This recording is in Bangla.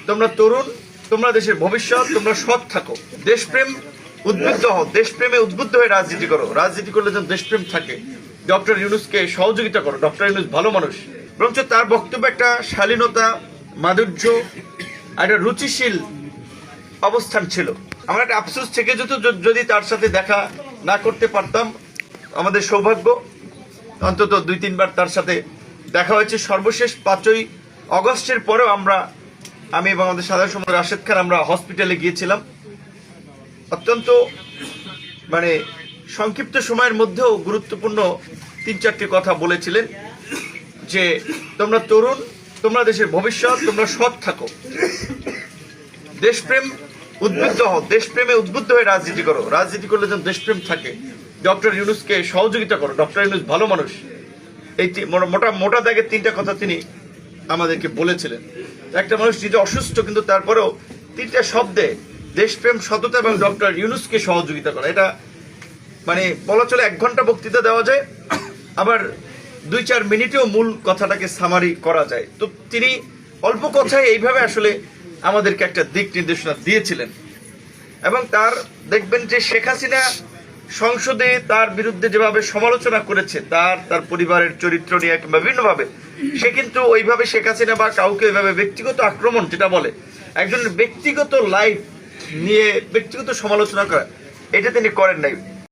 তোমরা তরুণ, তোমরা দেশের ভবিষ্যৎ, তোমরা সৎ থাকো, দেশপ্রেম উদ্বুদ্ধ হও, দেশপ্রেমে উদ্বুদ্ধ হয়ে রাজনীতি করো। রাজনীতি করলে যেন দেশপ্রেম থাকে। ডক্টর ইউনূসকে সহযোগিতা করো। ডক্টর ইউনূস ভালো মানুষ, বরঞ্চ তার বক্তব্য একটা শালীনতা, মাধুর্য, একটা রুচিশীল অবস্থান ছিল। আমার একটা আফসোস থেকে যেত যদি তার সাথে দেখা না করতে পারতাম। আমাদের সৌভাগ্য, অন্তত 2-3 বার তার সাথে দেখা হয়েছে। সর্বশেষ 5ই অগস্টের পরেও আমি এবং আমাদের সাধারণ সম্পাদক রাশেদ খান আমরা হসপিটালে গিয়েছিলাম। অত্যন্ত সংক্ষিপ্ত সময়ের মধ্যেও গুরুত্বপূর্ণ 3-4টি কথা বলেছিলেন যে তোমরা তরুণ, তোমরা দেশের ভবিষ্যৎ, তোমরা সৎ থাকো, দেশপ্রেম উদ্বুদ্ধ হও, দেশপ্রেমে উদ্বুদ্ধ হয়ে রাজনীতি করো। রাজনীতি করলে যেন দেশপ্রেম থাকে। ডক্টর ইউনূসকে সহযোগিতা করো। ডক্টর ইউনূস ভালো মানুষ। এই মোটা দাগের 3টা কথা তিনি আমাদেরকে বলেছিলেন। একটা মানুষ নিজে অসুস্থ, কিন্তু তারপরেও 3টা শব্দে দেশপ্রেম, সততা এবং ডক্টর ইউনূসকে সহযোগিতা করা, এটা বলা চলে 1 ঘন্টা বক্তৃতা দেওয়া যায়, আবার 2-4 মিনিটেও মূল কথাটাকে সামারি করা যায়। তো তিনি অল্প কথায় এইভাবে আসলে আমাদেরকে একটা দিক নির্দেশনা দিয়েছিলেন। এবং তার দেখবেন যে শেখ হাসিনা সংসদে তার বিরুদ্ধে যেভাবে সমালোচনা করেছে, তার পরিবারের চরিত্র নিয়ে কিংবা বিভিন্নভাবে, সে কিন্তু ওইভাবে শেখ হাসিনা বা কাউকে ওইভাবে ব্যক্তিগত আক্রমণ যেটা বলে, একজনের ব্যক্তিগত লাইফ নিয়ে ব্যক্তিগত সমালোচনা করা, এটা তিনি করেন নাই।